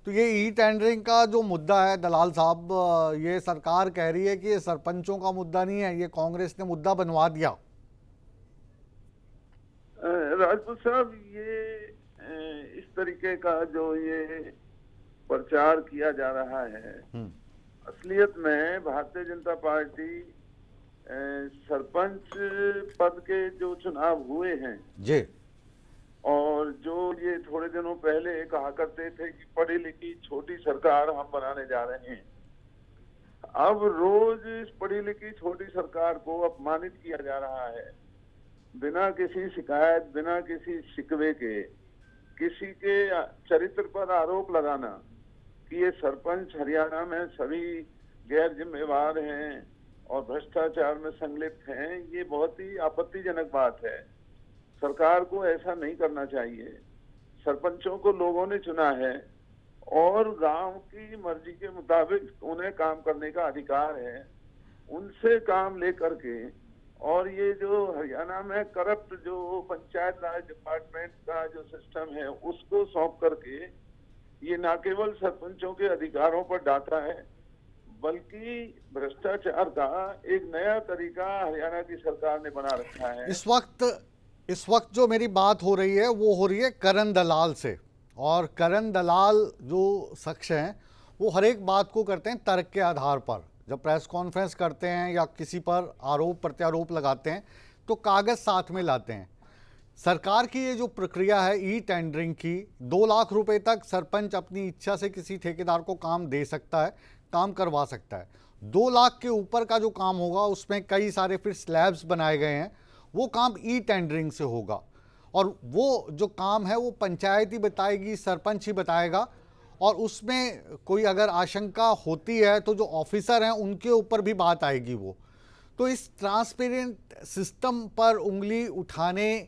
तो ये e tendering का जो मुद्दा है दलाल साहब, ये सरकार कह रही है कि ये सरपंचों का मुद्दा नहीं है, ये कांग्रेस ने मुद्दा बनवा दिया। राजपूत साहब, ये इस तरीके का जो ये प्रचार किया जा रहा है, असलियत में भारतीय जनता पार्टी सरपंच पद के जो चुनाव हुए हैं जी। और जो ये थोड़े दिनों पहले कहा करते थे कि पढ़ी लिखी छोटी सरकार हम बनाने जा रहे हैं, अब रोज इस पढ़ी लिखी छोटी सरकार को अपमानित किया जा रहा है। बिना किसी शिकायत, बिना किसी शिकवे के किसी के चरित्र पर आरोप लगाना कि ये सरपंच हरियाणा में सभी गैर जिम्मेवार हैं और भ्रष्टाचार में संलिप्त हैं, ये बहुत ही आपत्तिजनक बात है। सरकार को ऐसा नहीं करना चाहिए। सरपंचों को लोगों ने चुना है और गांव की मर्जी के मुताबिक उन्हें काम करने का अधिकार है। उनसे काम लेकर के, और ये जो हरियाणा में करप्ट जो पंचायत राज डिपार्टमेंट का जो सिस्टम है उसको सौंप करके ये न केवल सरपंचों के अधिकारों पर डाटा है, बल्कि भ्रष्टाचार का एक नया तरीका हरियाणा की सरकार ने बना रखा है। इस वक्त जो मेरी बात हो रही है वो हो रही है करण दलाल से, और करण दलाल जो शख्स हैं वो हर एक बात को करते हैं तर्क के आधार पर। जब प्रेस कॉन्फ्रेंस करते हैं या किसी पर आरोप प्रत्यारोप लगाते हैं तो कागज़ साथ में लाते हैं। सरकार की ये जो प्रक्रिया है ई टेंडरिंग की, 2 लाख रुपए तक सरपंच अपनी इच्छा से किसी ठेकेदार को काम दे सकता है, काम करवा सकता है। 2 लाख के ऊपर का जो काम होगा उसमें कई सारे फिर स्लैब्स बनाए गए हैं, वो काम ई टेंडरिंग से होगा। और वो जो काम है वो पंचायत ही बताएगी, सरपंच ही बताएगा, और उसमें कोई अगर आशंका होती है तो जो ऑफिसर हैं उनके ऊपर भी बात आएगी वो। तो इस ट्रांसपेरेंट सिस्टम पर उंगली उठाने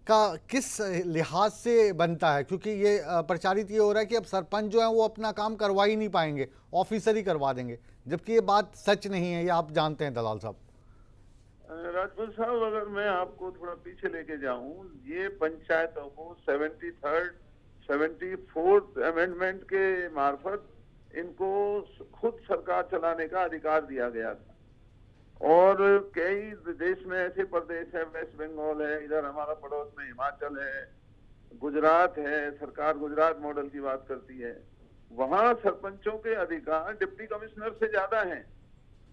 का किस लिहाज से बनता है? क्योंकि ये प्रचारित ये हो रहा है कि अब सरपंच जो है वो अपना काम करवा ही नहीं पाएंगे, ऑफिसर ही करवा देंगे, जबकि ये बात सच नहीं है, ये आप जानते हैं दलाल साहब। राजपूत साहब, अगर मैं आपको थोड़ा पीछे लेके जाऊं, ये पंचायतों को 74th अमेंडमेंट के मार्फत इनको खुद सरकार चलाने का अधिकार दिया गया था। और कई देश में ऐसे प्रदेश है, वेस्ट बंगाल है, इधर हमारा पड़ोस में हिमाचल है, गुजरात है, सरकार गुजरात मॉडल की बात करती है, वहां सरपंचों के अधिकार डिप्टी कमिश्नर से ज्यादा हैं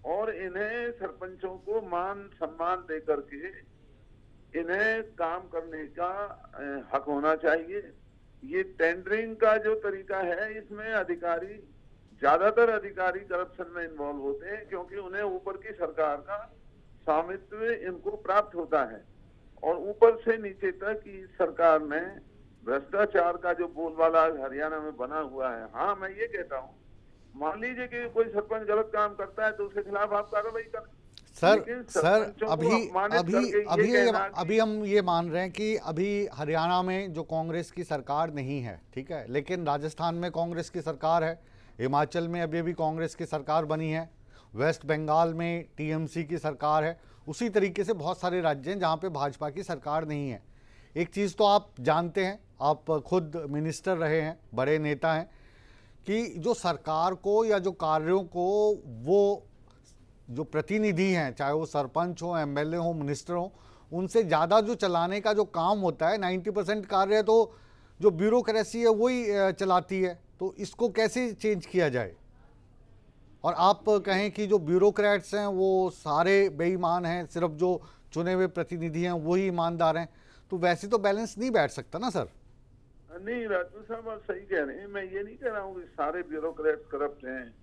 और इन्हें सरपंचों को मान सम्मान देकर के इन्हें काम करने का हक होना चाहिए। ये टेंडरिंग का जो तरीका है, इसमें अधिकारी, ज्यादातर अधिकारी करप्शन में इन्वॉल्व होते हैं, क्योंकि उन्हें ऊपर की सरकार का स्वामित्व इनको प्राप्त होता है और ऊपर से नीचे तक इस सरकार में भ्रष्टाचार का जो बोलबाला हरियाणा में बना हुआ है। हाँ, मैं ये कहता हूँ, मान लीजिए कि कोई सरपंच गलत काम करता है तो उसके खिलाफ आप कार्रवाई करें। सर अभी हम ये मान रहे हैं कि अभी हरियाणा में जो कांग्रेस की सरकार नहीं है, ठीक है, लेकिन राजस्थान में कांग्रेस की सरकार है, हिमाचल में अभी कांग्रेस की सरकार बनी है, वेस्ट बंगाल में टीएमसी की सरकार है। उसी तरीके से बहुत सारे राज्य हैं जहाँ पे भाजपा की सरकार नहीं है। एक चीज़ तो आप जानते हैं, आप खुद मिनिस्टर रहे हैं, बड़े नेता हैं, कि जो सरकार को या जो कार्यों को वो जो प्रतिनिधि हैं, चाहे वो सरपंच हो, एमएलए हो, मिनिस्टर हो, उनसे ज़्यादा जो चलाने का जो काम होता है, 90% कार्य तो जो ब्यूरोक्रेसी है वही चलाती है। तो इसको कैसे चेंज किया जाए? और आप कहें कि जो ब्यूरोक्रेट्स हैं वो सारे बेईमान हैं, सिर्फ जो चुने हुए प्रतिनिधि हैं वही ईमानदार हैं, तो वैसे तो बैलेंस नहीं बैठ सकता ना सर। नहीं राजू साहब, आप सही कह रहे हैं। मैं ये नहीं कह रहा हूँ कि सारे ब्यूरोक्रेट्स करप्ट हैं,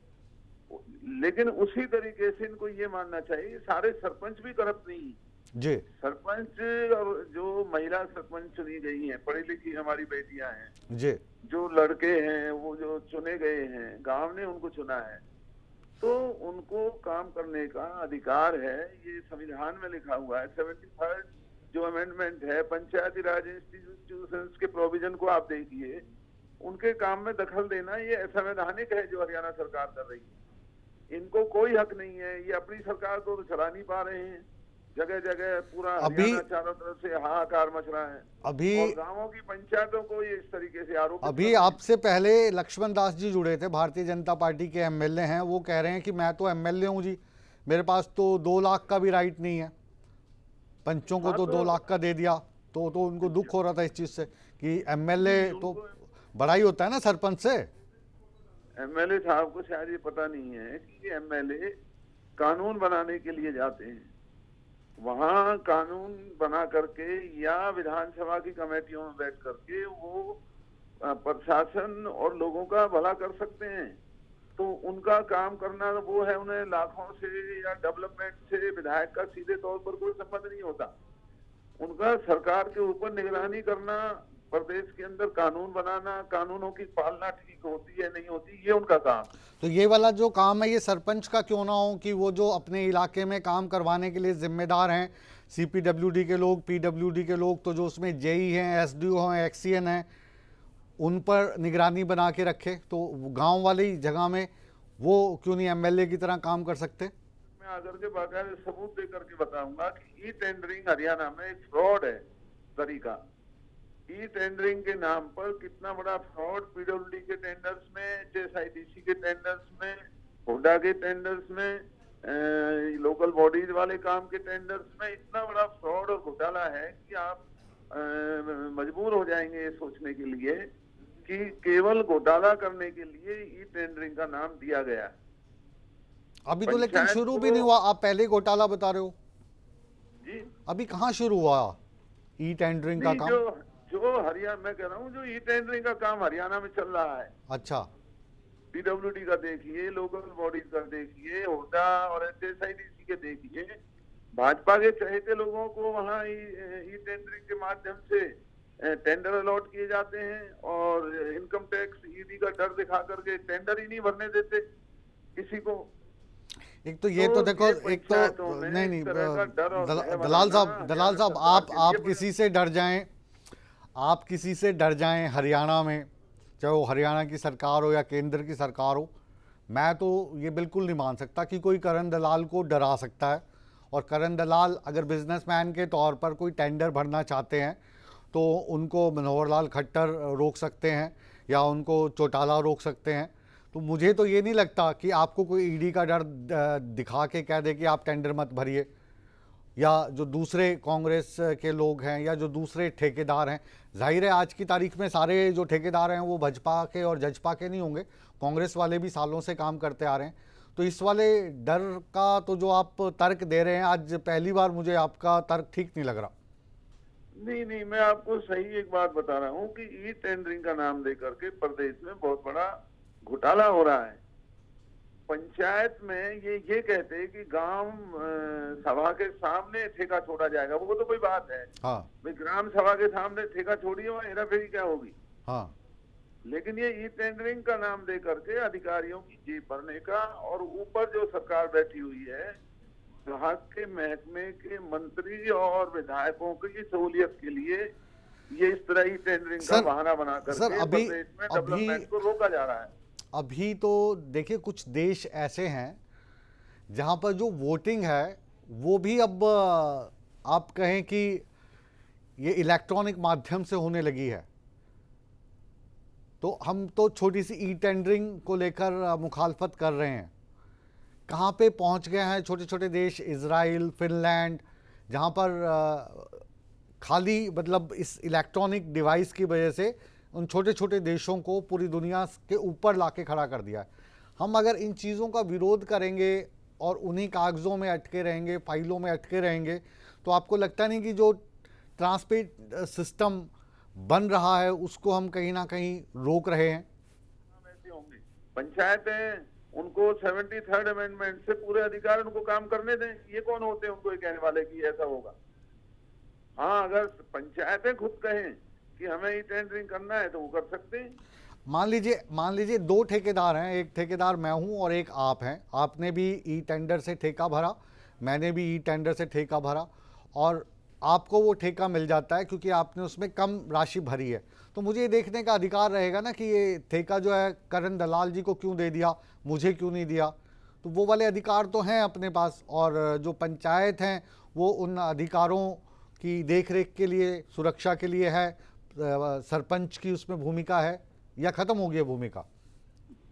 लेकिन उसी तरीके से इनको ये मानना चाहिए सारे सरपंच भी करप्ट नहीं जी। सरपंच और जो महिला सरपंच चुनी गई हैं, पढ़ी लिखी हमारी बेटियां हैं जी, जो लड़के हैं, वो जो चुने गए हैं, गांव ने उनको चुना है, तो उनको काम करने का अधिकार है। ये संविधान में लिखा हुआ है। 73rd जो अमेंडमेंट है, पंचायती राज इंस्टीट्यूशंस के प्रोविजन को आप देखिए, उनके काम में दखल देना ये असंवैधानिक है जो हरियाणा सरकार कर रही है। इनको कोई हक नहीं है, ये अपनी सरकार को तो चला नहीं पा रहे हैं, जगह जगह पूरा अभी हरियाणा चारों तरफ से हाहाकार मच रहा है अभी और गांवों की पंचायतों को ये इस तरीके से आरोपित कर अभी रहे हैं। आपसे पहले लक्ष्मण दास जी जुड़े थे, भारतीय जनता पार्टी के एमएलए हैं। वो कह रहे हैं कि मैं तो एमएलए हूं जी, मेरे पास तो 2 लाख का भी राइट नहीं है, पंचों को हाँ तो तो 2 लाख का दे दिया। तो उनको दुख हो रहा था इस चीज से कि एमएलए नहीं, तो उनको बड़ा ही होता है ना सरपंच से। एमएलए साहब को शायद ये पता नहीं है कि ये एमएलए कानून बनाने के लिए जाते हैं, वहां कानून बना करके या विधानसभा की कमेटियों में बैठ करके वो प्रशासन और लोगों का भला कर सकते हैं। तो उनका काम करना वो है, उन्हें लाखों से या डेवलपमेंट से विधायक का सीधे तौर पर कोई संबंध नहीं होता। उनका सरकार के ऊपर निगरानी करना, प्रदेश के अंदर कानून बनाना, कानूनों की पालना ठीक होती है नहीं होती, ये उनका काम। तो ये वाला जो काम है ये सरपंच का क्यों ना हो कि वो जो अपने इलाके में काम करवाने के लिए जिम्मेदार हैं, सीपीडब्ल्यूडी के लोग, पीडब्ल्यूडी के लोग, तो जो उसमें जेई हैं, एसडीओ हैं, एक्सीएन हैं, उन पर निगरानी बना के रखे। तो गांव वाली जगह में वो क्यों नहीं एमएलए की तरह काम कर सकते? मैं आकर के बाकायदे सबूत दे करके बताऊंगा कि ई टेंडरिंग हरियाणा में एक फ्रॉड है तरीका। ई टेंडरिंग के नाम पर कितना बड़ा फ्रॉड पीडब्ल्यूडी के टेंडर्स में, एचएसआईडीसी के टेंडर्स में, हुडा के टेंडर्स में, लोकल बॉडीज वाले काम के टेंडर्स में इतना बड़ा फ्रॉड और घोटाला है कि आप मजबूर हो जाएंगे ये सोचने के लिए कि केवल घोटाला करने के लिए ई टेंडरिंग का नाम दिया गया है। अभी तो लेकिन पंचायत शुरू को- भी नहीं हुआ, आप पहले ही घोटाला बता रहे हो। जी अभी कहाँ शुरू हुआ ई टेंडरिंग का नहीं, काम? जो हरियाणा, मैं कह रहा हूँ जो ई टेंडरिंग का काम हरियाणा में चल रहा है, अच्छा, पीडब्ल्यूडी का देखिए, लोकल बॉडीज का देखिए, हुडा और एचएसआईडीसी के देखिए, भाजपा के चहेते लोगों को वहाँ ई टेंडरिंग के माध्यम से टेंडर अलॉट किए जाते हैं और इनकम टैक्स ईडी का डर दिखा करके टेंडर ही नहीं भरने देते किसी को। एक तो ये तो देखो, ये एक तो पंचायतों में नहीं इस नहीं तरह का डर और भय दलाल बनाना साहब, दलाल साहब, हरियाणा आप सरकार के लिए किसी से डर जाएं, आप किसी से डर जाएं हरियाणा में, चाहे वो हरियाणा की सरकार हो या केंद्र की सरकार हो, मैं तो ये बिल्कुल नहीं मान सकता कि कोई करण दलाल को डरा सकता है। और करण दलाल अगर बिजनेसमैन के तौर पर कोई टेंडर भरना चाहते हैं तो उनको मनोहर लाल खट्टर रोक सकते हैं या उनको चौटाला रोक सकते हैं। तो मुझे तो ये नहीं लगता कि आपको कोई ईडी का डर दिखा के कह दे कि आप टेंडर मत भरिए, या जो दूसरे कांग्रेस के लोग हैं या जो दूसरे ठेकेदार हैं। जाहिर है आज की तारीख में सारे जो ठेकेदार हैं वो भाजपा के और जजपा के नहीं होंगे, कांग्रेस वाले भी सालों से काम करते आ रहे हैं। तो इस वाले डर का तो जो आप तर्क दे रहे हैं, आज पहली बार मुझे आपका तर्क ठीक नहीं लग रहा। नहीं, मैं आपको सही एक बात बता रहा हूँ कि ई टेंडरिंग का नाम दे करके प्रदेश में बहुत बड़ा घोटाला हो रहा है। पंचायत में ये कहते हैं कि गांव सभा के सामने ठेका छोड़ा जाएगा, वो तो कोई बात है। हाँ भाई ग्राम सभा के सामने ठेका छोड़िए, वहाँ हेराफेरी क्या होगी। हाँ, लेकिन ये ई टेंडरिंग का नाम दे करके अधिकारियों की जेब भरने का, और ऊपर जो सरकार बैठी हुई है, विभाग के महकमे के मंत्री और विधायकों की सहूलियत के लिए ये इस तरह ही टेंडरिंग का सर- बहाना बना सर, करके अभी- प्रदेश में अभी- डेवलपमेंट को रोका जा रहा है। अभी तो देखिए कुछ देश ऐसे हैं जहाँ पर जो वोटिंग है वो भी अब आप कहें कि ये इलेक्ट्रॉनिक माध्यम से होने लगी है। तो हम तो छोटी सी ई टेंडरिंग को लेकर मुखालफत कर रहे हैं। कहाँ पे पहुँच गए हैं छोटे छोटे देश, इजराइल, फिनलैंड, जहाँ पर खाली मतलब इस इलेक्ट्रॉनिक डिवाइस की वजह से उन छोटे छोटे देशों को पूरी दुनिया के ऊपर लाके खड़ा कर दिया है। हम अगर इन चीज़ों का विरोध करेंगे और उन्हीं कागज़ों में अटके रहेंगे, फाइलों में अटके रहेंगे, तो आपको लगता नहीं कि जो ट्रांसपेरेंट सिस्टम बन रहा है उसको हम कहीं ना कहीं रोक रहे हैं? ऐसे होंगे पंचायतें, उनको 73rd अमेंडमेंट से पूरे अधिकार, उनको काम करने दें। ये कौन होते हैं उनको ये कहने वाले कि ऐसा होगा? हाँ, अगर पंचायतें खुद कहें कि हमें ई टेंडरिंग करना है तो वो कर सकते हैं। मान लीजिए 2 ठेकेदार हैं, एक ठेकेदार मैं हूं और एक आप हैं। आपने भी ई टेंडर से ठेका भरा, मैंने भी ई टेंडर से ठेका भरा, और आपको वो ठेका मिल जाता है क्योंकि आपने उसमें कम राशि भरी है। तो मुझे ये देखने का अधिकार रहेगा ना कि ये ठेका जो है करण दलाल जी को क्यों दे दिया, मुझे क्यों नहीं दिया। तो वो वाले अधिकार तो हैं अपने पास, और जो पंचायत हैं वो उन अधिकारों की देखरेख के लिए, सुरक्षा के लिए है। सरपंच की उसमें भूमिका है या खत्म हो गई है भूमिका?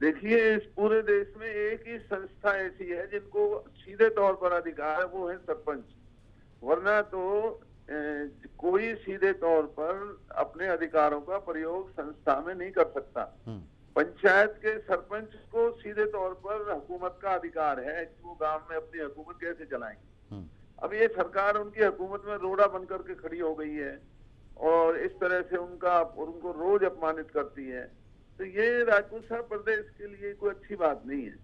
देखिए, इस पूरे देश में एक ही संस्था ऐसी है जिनको सीधे तौर पर अधिकार है, वो है सरपंच। वरना तो कोई सीधे तौर पर अपने अधिकारों का प्रयोग संस्था में नहीं कर सकता। पंचायत के सरपंच को सीधे तौर पर हुकूमत का अधिकार है कि वो गांव में अपनी हुकूमत कैसे चलाएंगे। अब ये सरकार उनकी हुकूमत में रोड़ा बन करके खड़ी हो गई है और इस तरह से उनको रोज अपमानित करती है। तो ये राजपूत साहब प्रदेश के लिए कोई अच्छी बात नहीं है।